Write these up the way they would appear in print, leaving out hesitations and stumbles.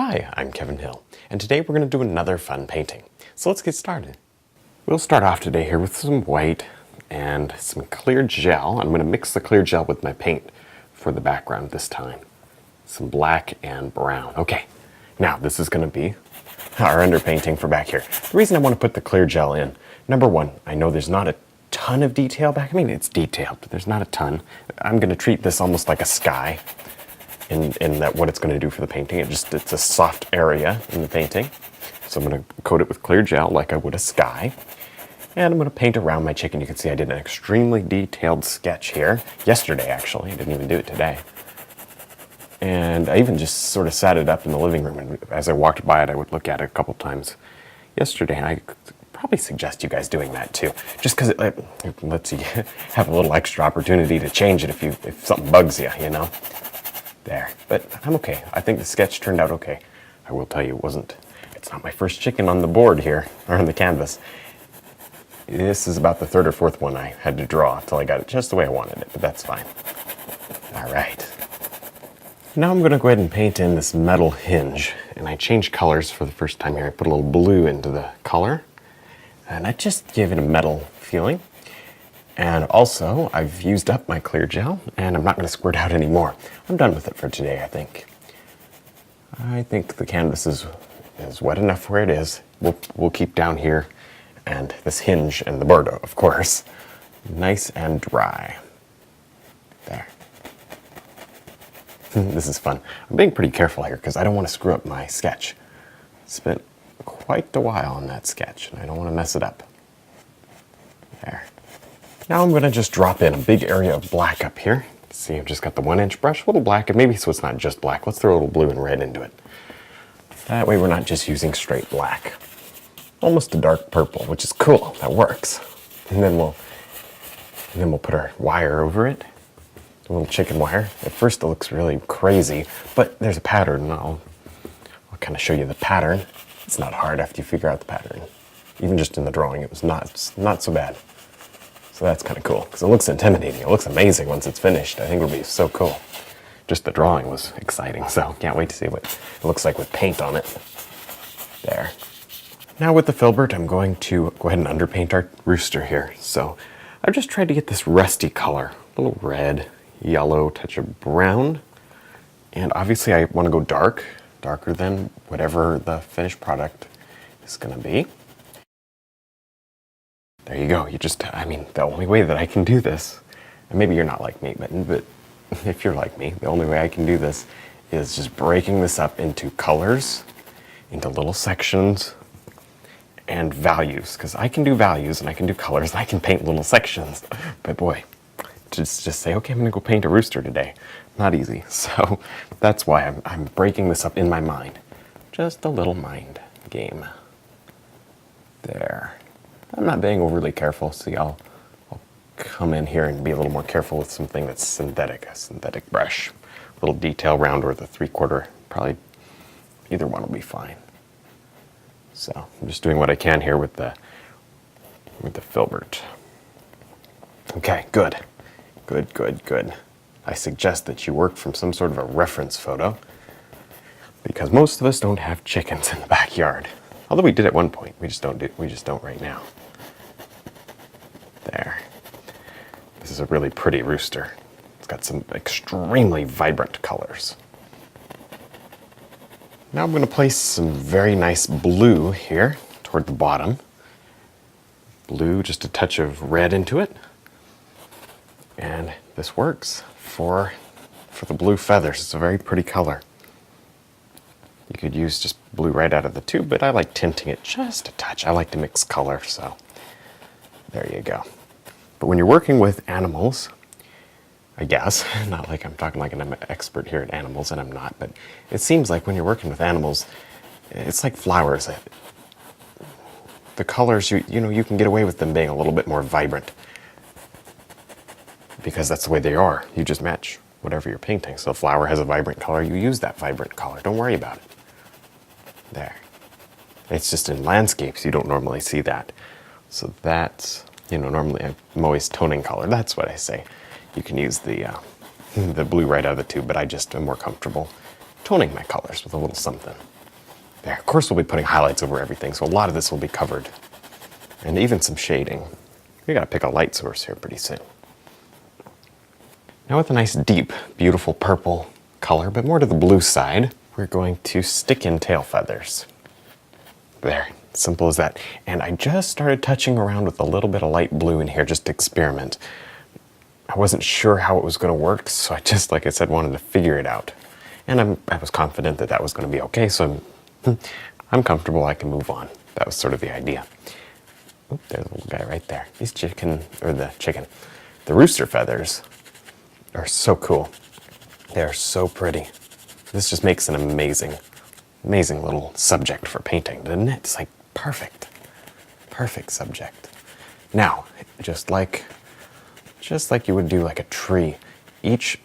Hi, I'm Kevin Hill, and today we're going to do another fun painting. So let's get started. We'll start off today here with some white and some clear gel. I'm going to mix the clear gel with my paint for the background this time. Some black and brown. Okay, now this is going to be our underpainting for back here. The reason I want to put the clear gel in, number one, I know there's not a ton of detail back. I mean, it's detailed, but there's not a ton. I'm going to treat this almost like a sky. In that what it's going to do for the painting. It's a soft area in the painting. So I'm going to coat it with clear gel like I would a sky. And I'm going to paint around my chicken. You can see I did an extremely detailed sketch here. Yesterday, actually. I didn't even do it today. And I even just sort of sat it up in the living room. And as I walked by it, I would look at it a couple times yesterday. And I probably suggest you guys doing that too. Just because it lets you have a little extra opportunity to change it if something bugs you, you know. There, but I'm okay. I think the sketch turned out okay. I will tell you, it's not my first chicken on the board here, or on the canvas. This is about the third or fourth one I had to draw until I got it just the way I wanted it, but that's fine. All right. Now I'm gonna go ahead and paint in this metal hinge, and I changed colors for the first time here. I put a little blue into the color, and I just gave it a metal feeling. And also, I've used up my clear gel, and I'm not going to squirt out anymore. I'm done with it for today, I think. I think the canvas is wet enough where it is. We'll keep down here, and this hinge and the board, of course, nice and dry. There. This is fun. I'm being pretty careful here, because I don't want to screw up my sketch. Spent quite a while on that sketch, and I don't want to mess it up. There. Now I'm going to just drop in a big area of black up here. See, I've just got the 1-inch brush, a little black, and maybe so it's not just black. Let's throw a little blue and red into it. That way we're not just using straight black. Almost a dark purple, which is cool. That works. And then we'll put our wire over it. A little chicken wire. At first it looks really crazy, but there's a pattern, and I'll kind of show you the pattern. It's not hard after you figure out the pattern. Even just in the drawing, it's not so bad. So that's kind of cool, because it looks intimidating. It looks amazing once it's finished. I think it'll be so cool. Just the drawing was exciting, so can't wait to see what it looks like with paint on it. There. Now with the filbert, I'm going to go ahead and underpaint our rooster here. So I've just tried to get this rusty color. A little red, yellow, touch of brown. And obviously I want to go darker than whatever the finished product is going to be. There you go. The only way that I can do this, and maybe you're not like me, but if you're like me, the only way I can do this is just breaking this up into colors, into little sections, and values. Because I can do values, and I can do colors, and I can paint little sections. But boy, just say, okay, I'm going to go paint a rooster today. Not easy. So that's why I'm breaking this up in my mind. Just a little mind game. There. I'm not being overly careful, see, I'll come in here and be a little more careful with something that's synthetic, a synthetic brush. A little detail round or the 3/4, probably either one will be fine. So I'm just doing what I can here with the filbert. Okay, good. Good. I suggest that you work from some sort of a reference photo, because most of us don't have chickens in the backyard. Although we did at one point, we just don't right now. There. This is a really pretty rooster. It's got some extremely vibrant colors. Now I'm going to place some very nice blue here toward the bottom. Blue, just a touch of red into it. And this works for the blue feathers. It's a very pretty color. You could use just blue right out of the tube, but I like tinting it just a touch. I like to mix color, so there you go. But when you're working with animals, I guess, not like I'm talking like I'm an expert here at animals, and I'm not, but it seems like when you're working with animals, it's like flowers. The colors, you can get away with them being a little bit more vibrant, because that's the way they are. You just match whatever you're painting. So a flower has a vibrant color, you use that vibrant color. Don't worry about it. There. It's just in landscapes you don't normally see that. So that's, normally I'm always toning color. That's what I say. You can use the blue right out of the tube, but I just am more comfortable toning my colors with a little something. There, of course we'll be putting highlights over everything, so a lot of this will be covered. And even some shading. We gotta pick a light source here pretty soon. Now with a nice deep, beautiful purple color, but more to the blue side, we're going to stick in tail feathers. There, simple as that. And I just started touching around with a little bit of light blue in here just to experiment. I wasn't sure how it was going to work, so I just, like I said, wanted to figure it out. And I was confident that that was going to be okay, so I'm comfortable, I can move on. That was sort of the idea. Oop, there's a little guy right there. The rooster feathers are so cool. They're so pretty. This just makes an amazing little subject for painting, doesn't it? It's like perfect subject. Now, just like you would do like a tree, each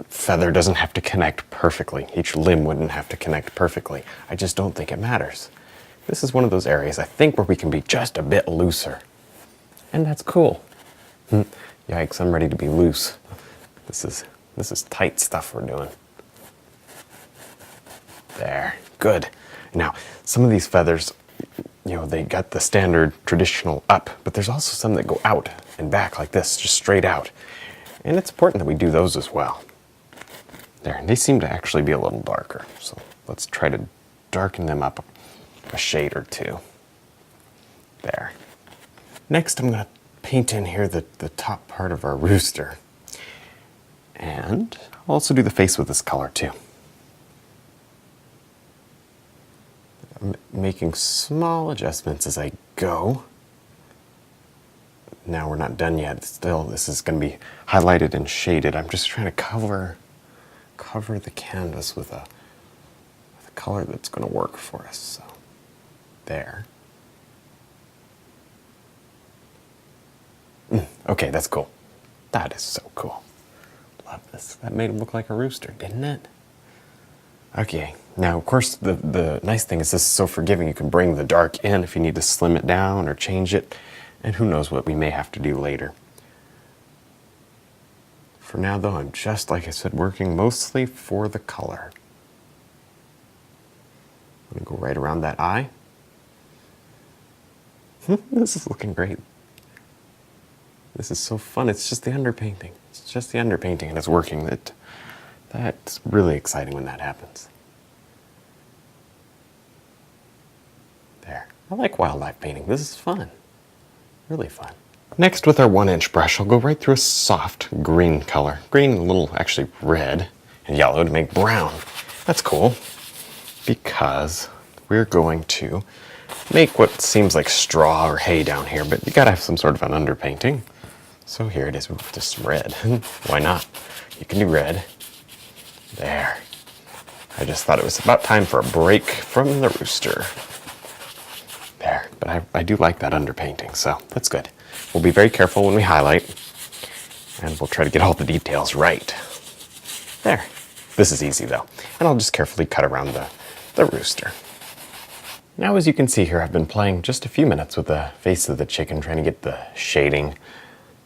feather doesn't have to connect perfectly. Each limb wouldn't have to connect perfectly. I just don't think it matters. This is one of those areas, I think, where we can be just a bit looser. And that's cool. Yikes, I'm ready to be loose. This is tight stuff we're doing. There, good. Now, some of these feathers, they got the standard traditional up, but there's also some that go out and back like this, just straight out. And it's important that we do those as well. There, and they seem to actually be a little darker. So let's try to darken them up a shade or two. There. Next, I'm going to paint in here the top part of our rooster. And I'll also do the face with this color too. I'm making small adjustments as I go. Now we're not done yet. Still, this is going to be highlighted and shaded. I'm just trying to cover the canvas with a color that's going to work for us. So, there. Okay, that's cool. That is so cool. Love this. That made him look like a rooster, didn't it? Okay, now of course the nice thing is this is so forgiving. You can bring the dark in if you need to slim it down or change it, and who knows what we may have to do later. For now though, I'm just, like I said, working mostly for the color. I'm gonna go right around that eye. This is looking great. This is so fun. It's just the underpainting. It's just the underpainting and it's working. That's really exciting when that happens. There. I like wildlife painting. This is fun. Really fun. Next, with our 1-inch brush, I'll go right through a soft green color. Green, a little actually red and yellow to make brown. That's cool because we're going to make what seems like straw or hay down here, but you gotta have some sort of an underpainting. So here it is, just some red. Why not? You can do red. There. I just thought it was about time for a break from the rooster. There, but I do like that underpainting, so that's good. We'll be very careful when we highlight, and we'll try to get all the details right. There. This is easy though, and I'll just carefully cut around the rooster. Now, as you can see here, I've been playing just a few minutes with the face of the chicken, trying to get the shading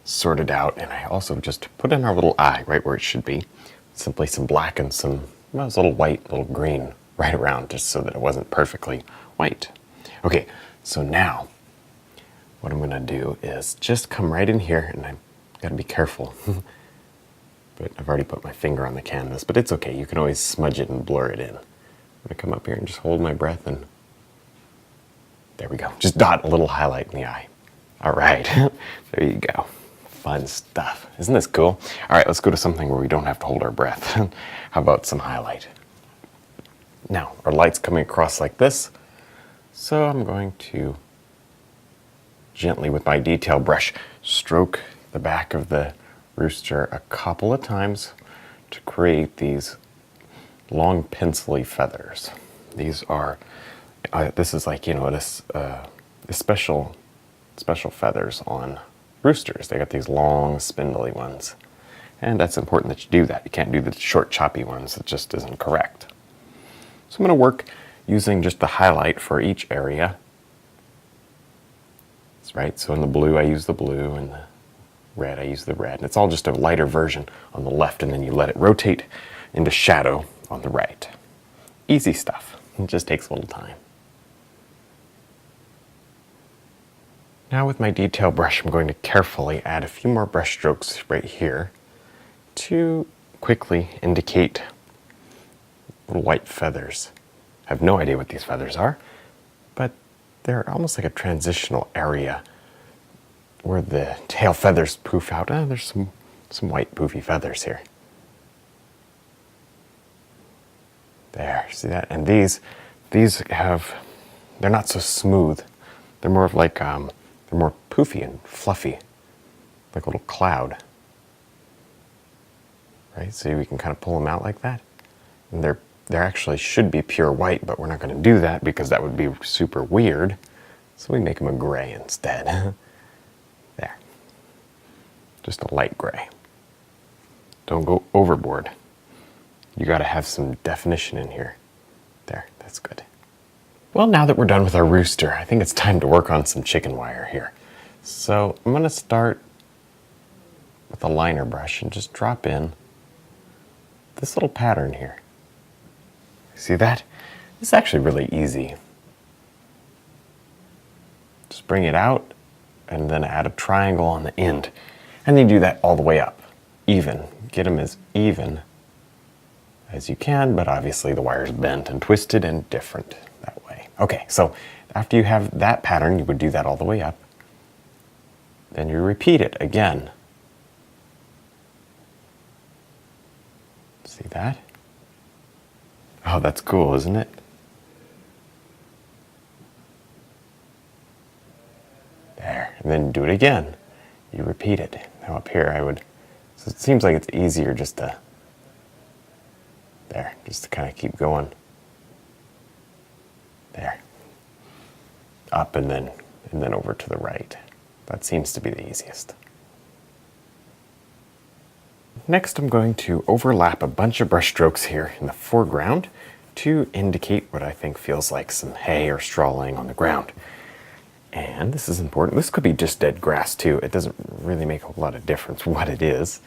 sorted out, and I also just put in our little eye right where it should be. Simply some black and some, well, it's a little white, a little green right around, just so that it wasn't perfectly white. Okay, so now what I'm going to do is just come right in here, and I've got to be careful. But I've already put my finger on the canvas, but it's okay. You can always smudge it and blur it in. I'm going to come up here and just hold my breath, and there we go. Just dot a little highlight in the eye. All right, there you go. Fun stuff. Isn't this cool? All right, let's go to something where we don't have to hold our breath. How about some highlight? Now, our light's coming across like this, so I'm going to gently, with my detail brush, stroke the back of the rooster a couple of times to create these long pencil-y feathers. These are, this is like, this special feathers on roosters. They got these long, spindly ones. And that's important that you do that. You can't do the short, choppy ones. It just isn't correct. So I'm going to work using just the highlight for each area. That's right. So in the blue, I use the blue, and the red, I use the red. And it's all just a lighter version on the left, and then you let it rotate into shadow on the right. Easy stuff. It just takes a little time. Now with my detail brush, I'm going to carefully add a few more brush strokes right here to quickly indicate little white feathers. I have no idea what these feathers are, but they're almost like a transitional area where the tail feathers poof out. There's some white poofy feathers here. There, see that? And these they're not so smooth. They're more of like, they're more poofy and fluffy, like a little cloud. Right, so we can kind of pull them out like that. And they're actually should be pure white, but we're not going to do that because that would be super weird. So we make them a gray instead. There. Just a light gray. Don't go overboard. You got to have some definition in here. There, that's good. Well, now that we're done with our rooster, I think it's time to work on some chicken wire here. So I'm going to start with a liner brush and just drop in this little pattern here. See that? It's actually really easy. Just bring it out and then add a triangle on the end. And then you do that all the way up. Even. Get them as even as you can, but obviously the wire's bent and twisted and different that way. Okay, so after you have that pattern, you would do that all the way up. Then you repeat it again. See that? Oh, that's cool, isn't it? There, and then do it again. You repeat it. Now up here so it seems like it's easier just to, there, just to kind of keep going. There. Up and then over to the right. That seems to be the easiest. Next, I'm going to overlap a bunch of brush strokes here in the foreground to indicate what I think feels like some hay or straw laying on the ground. And this is important. This could be just dead grass too. It doesn't really make a lot of difference what it is.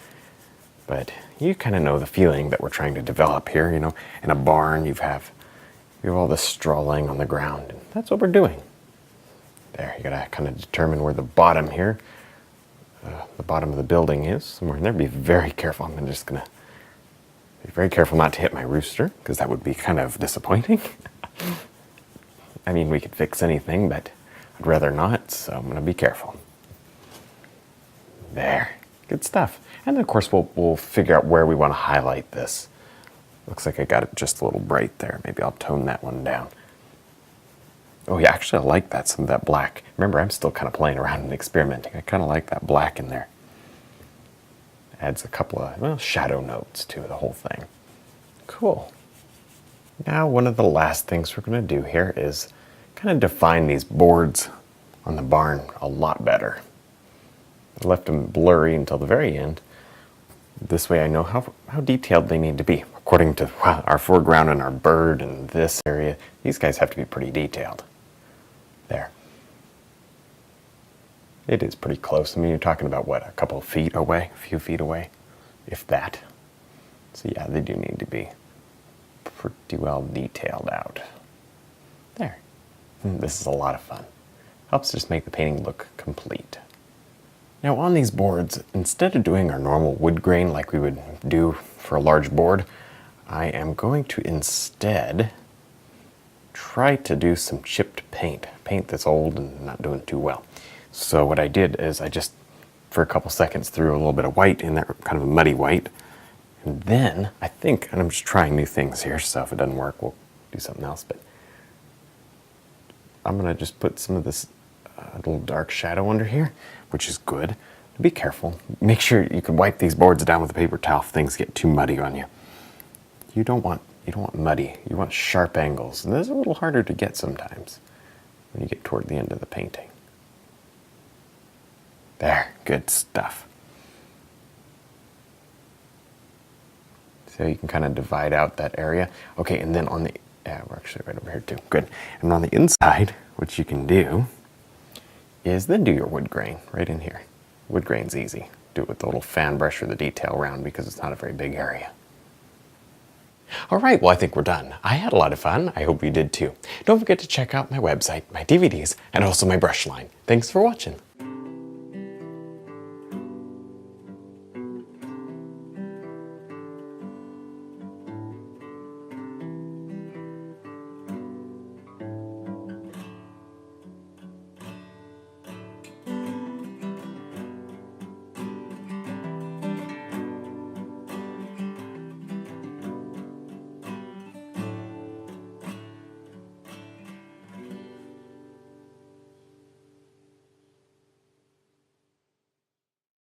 But you kind of know the feeling that we're trying to develop here. You know, in a barn, you have all this straw laying on the ground. And that's what we're doing. There, you gotta kind of determine where the bottom here, the bottom of the building is, somewhere in there. Be very careful. I'm just gonna be very careful not to hit my rooster, because that would be kind of disappointing. I mean, we could fix anything, but I'd rather not, so I'm gonna be careful. There, good stuff. And then of course we'll figure out where we want to highlight this. Looks like I got it just a little bright there. Maybe I'll tone that one down. Oh yeah, actually I like that, some of that black. Remember, I'm still kind of playing around and experimenting. I kind of like that black in there. Adds a couple of, well, shadow notes to the whole thing. Cool. Now one of the last things we're going to do here is kind of define these boards on the barn a lot better. I left them blurry until the very end. This way I know how detailed they need to be. According to our foreground and our bird and this area, these guys have to be pretty detailed. There. It is pretty close. I mean, you're talking about what, a couple of feet away, a few feet away, if that. So yeah, they do need to be pretty well detailed out. There. This is a lot of fun. Helps just make the painting look complete. Now on these boards, instead of doing our normal wood grain like we would do for a large board, I am going to instead try to do some chipped paint that's old and not doing too well. So what I did is I just, for a couple seconds, threw a little bit of white in there, kind of a muddy white. And then, I think, and I'm just trying new things here, so if it doesn't work, we'll do something else, but I'm going to just put some of this little dark shadow under here, which is good. Be careful. Make sure you can wipe these boards down with a paper towel if things get too muddy on you. You don't want muddy. You want sharp angles. And this is a little harder to get sometimes when you get toward the end of the painting. There, good stuff. So you can kind of divide out that area. Okay, and then on the, yeah, we're actually right over here too. Good. And on the inside, what you can do is then do your wood grain right in here. Wood grain's easy. Do it with the little fan brush or the detail round because it's not a very big area. Alright, well I think we're done. I had a lot of fun. I hope you did too. Don't forget to check out my website, my DVDs, and also my brush line. Thanks for watching.